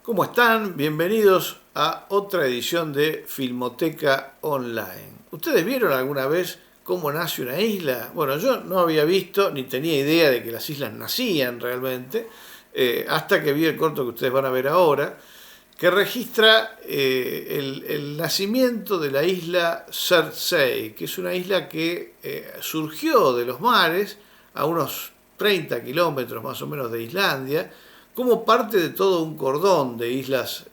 ¿Cómo están? Bienvenidos a otra edición de Filmoteca Online. ¿Ustedes vieron alguna vez cómo nace una isla? Bueno, yo no había visto ni tenía idea de que las islas nacían realmente, hasta que vi el corto que ustedes van a ver ahora, que registra el nacimiento de la isla Surtsey, que es una isla que surgió de los mares a unos 30 kilómetros más o menos de Islandia, como parte de todo un cordón de islas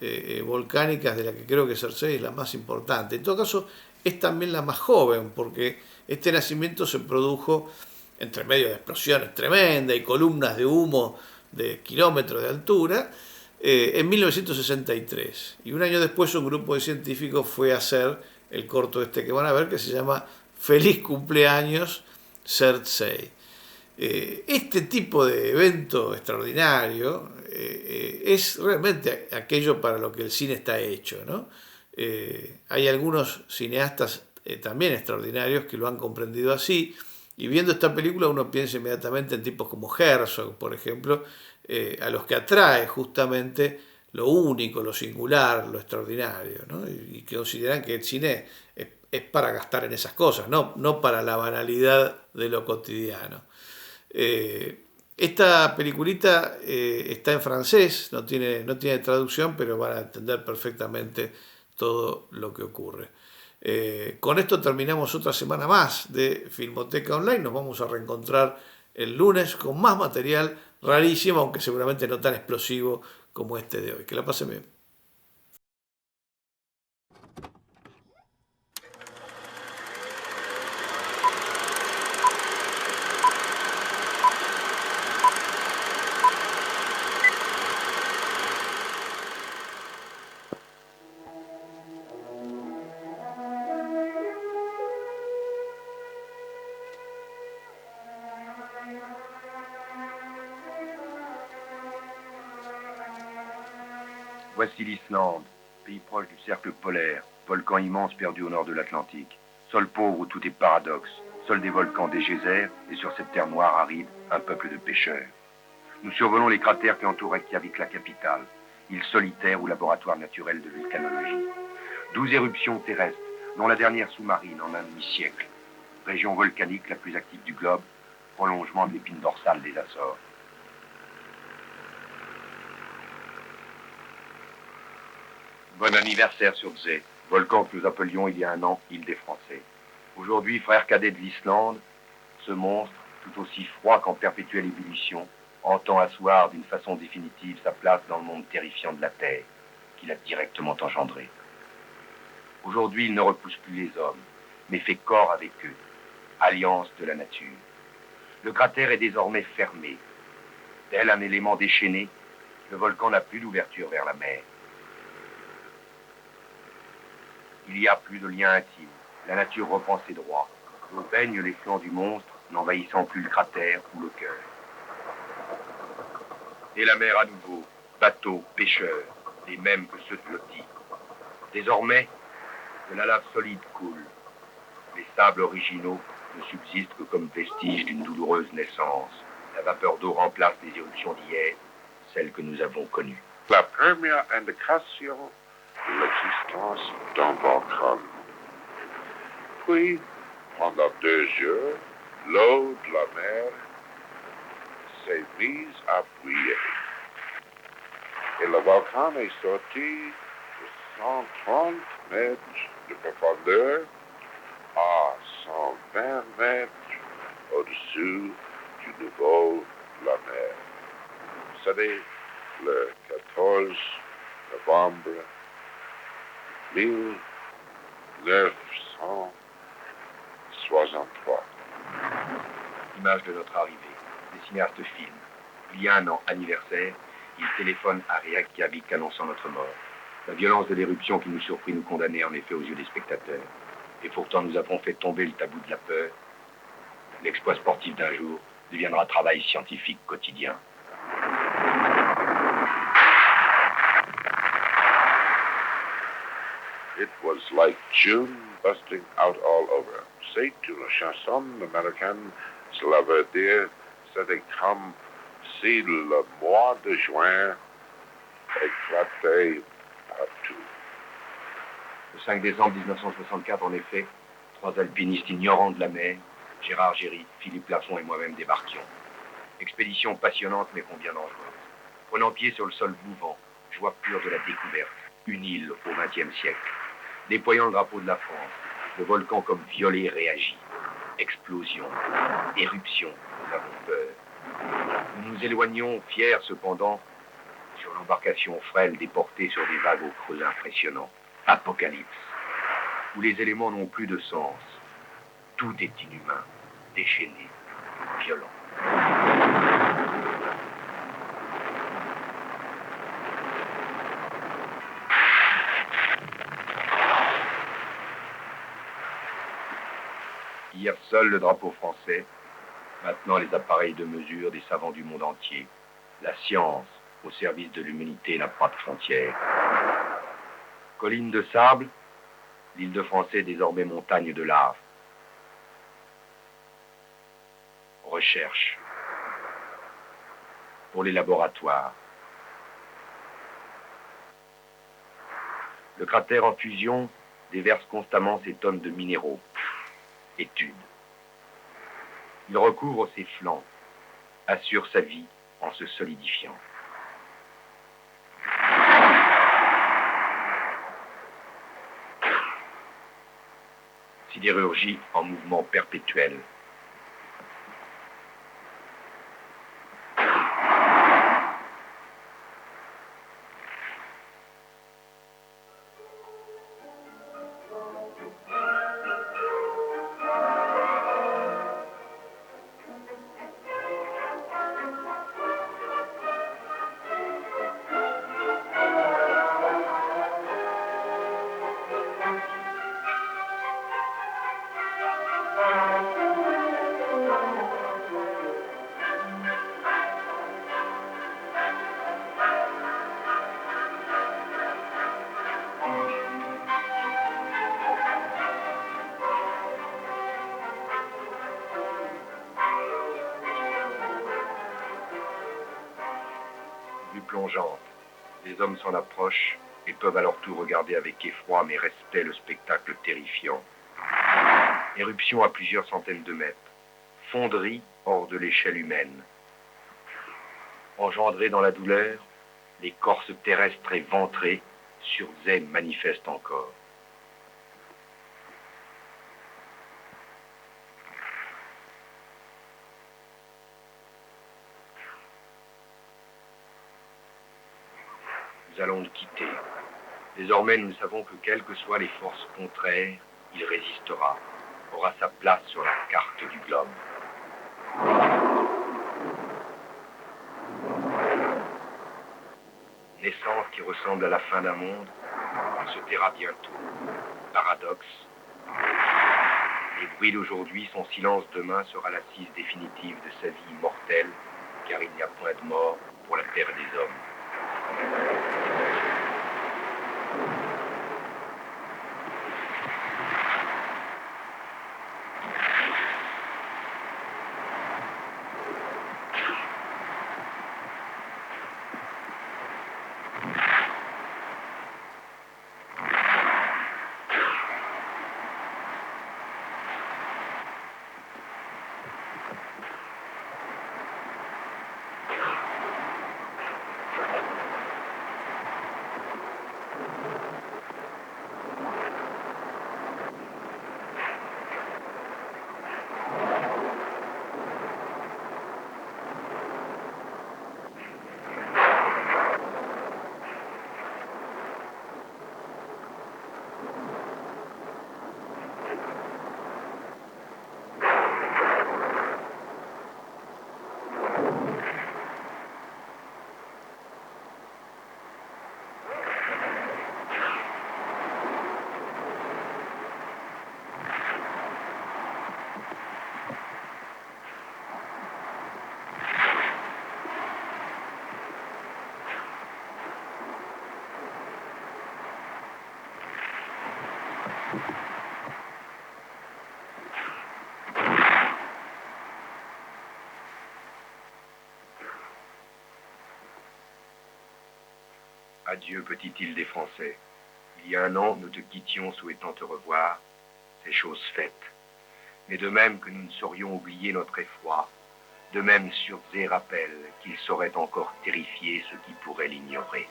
volcánicas, de la que creo que Cersei es la más importante. En todo caso, es también la más joven, porque este nacimiento se produjo entre medio de explosiones tremendas y columnas de humo de kilómetros de altura, en 1963. Y un año después un grupo de científicos fue a hacer el corto este que van a ver, que se llama Feliz cumpleaños Cersei. Este tipo de evento extraordinario es realmente aquello para lo que el cine está hecho, ¿no? Hay algunos cineastas también extraordinarios que lo han comprendido así, y viendo esta película uno piensa inmediatamente en tipos como Herzog, por ejemplo, a los que atrae justamente lo único, lo singular, lo extraordinario, ¿no? Y que consideran que el cine es para gastar en esas cosas, no para la banalidad de lo cotidiano. Esta peliculita está en francés, no tiene traducción, pero van a entender perfectamente todo lo que ocurre. Con esto terminamos otra semana más de Filmoteca Online. Nos vamos a reencontrar el lunes con más material rarísimo, aunque seguramente no tan explosivo como este de hoy. Que la pasen bien. Voici l'Islande, pays proche du cercle polaire, volcan immense perdu au nord de l'Atlantique. Sol pauvre où tout est paradoxe, sol des volcans, des geysers, et sur cette terre noire aride, un peuple de pêcheurs. Nous survolons les cratères qui entourent Reykjavik, la capitale, île solitaire ou laboratoire naturel de volcanologie. 12 éruptions terrestres, dont la dernière sous-marine en un demi-siècle. Région volcanique la plus active du globe, prolongement de l'épine dorsale des Açores. Bon anniversaire sur Zé, volcan que nous appelions il y a un an île des Français. Aujourd'hui, frère cadet de l'Islande, ce monstre, tout aussi froid qu'en perpétuelle ébullition, entend asseoir d'une façon définitive sa place dans le monde terrifiant de la Terre, qu'il a directement engendré. Aujourd'hui, il ne repousse plus les hommes, mais fait corps avec eux, alliance de la nature. Le cratère est désormais fermé. Tel un élément déchaîné, le volcan n'a plus d'ouverture vers la mer. Il n'y a plus de lien intime. La nature reprend ses droits. On baigne les flancs du monstre, n'envahissant plus le cratère ou le cœur. Et la mer à nouveau, bateaux, pêcheurs, les mêmes que ceux de Loti. Désormais, de la lave solide coule. Les sables originaux ne subsistent que comme vestiges d'une douloureuse naissance. La vapeur d'eau remplace les éruptions d'hier, celles que nous avons connues. La première indication de l'existence d'un volcan. Puis, pendant 2 heures, l'eau de la mer s'est mise à bouillir. Et le volcan est sorti de 130 mètres de profondeur à 120 mètres au-dessus du niveau de la mer. C'était le 14 novembre 1963. Image de notre arrivée. Les cinéastes filment. Il y a un an, anniversaire, ils téléphonent à Reykjavik annonçant notre mort. La violence de l'éruption qui nous surprit nous condamnait en effet aux yeux des spectateurs. Et pourtant nous avons fait tomber le tabou de la peur. L'exploit sportif d'un jour deviendra travail scientifique quotidien. It was like June busting out all over. C'est une chanson américaine, cela veut dire c'était comme si le mois de juin Éclaté partout. Le 5 décembre 1964, en effet, 3 alpinistes ignorants de la mer, Gérard Géry, Philippe Lafont et moi-même débarquions. Expédition passionnante mais combien dangereuse. Prenant pied sur le sol mouvant, joie pure de la découverte, une île au XXe siècle. Déployant le drapeau de la France, le volcan comme violet réagit. Explosion, éruption, nous avons peur. Nous nous éloignons, fiers cependant, sur l'embarcation frêle déportée sur des vagues au creux impressionnant. Apocalypse, où les éléments n'ont plus de sens. Tout est inhumain, déchaîné, violent. Hier seul le drapeau français, maintenant les appareils de mesure des savants du monde entier. La science, au service de l'humanité, n'a pas de frontières. Collines de sable, l'île de Français désormais montagne de lave. Recherche. Pour les laboratoires. Le cratère en fusion déverse constamment ses tonnes de minéraux. Étude. Il recouvre ses flancs, assure sa vie en se solidifiant. Sidérurgie en mouvement perpétuel. Plongeante. Les hommes s'en approchent et peuvent alors tout regarder avec effroi mais respect le spectacle terrifiant. Éruption à plusieurs centaines de mètres. Fonderie hors de l'échelle humaine. Engendrés dans la douleur, l'écorce terrestre et ventrée sur Zé manifeste encore. Nous allons le quitter. Désormais, nous savons que quelles que soient les forces contraires, il résistera, aura sa place sur la carte du globe. Naissance qui ressemble à la fin d'un monde, se taira bientôt. Paradoxe. Les bruits d'aujourd'hui, son silence demain sera l'assise définitive de sa vie mortelle, car il n'y a point de mort pour la terre des hommes. Adieu, petite île des Français. Il y a un an, nous te quittions souhaitant te revoir. C'est chose faite. Mais de même que nous ne saurions oublier notre effroi, de même Surzé rappelle qu'il saurait encore terrifier ceux qui pourraient l'ignorer.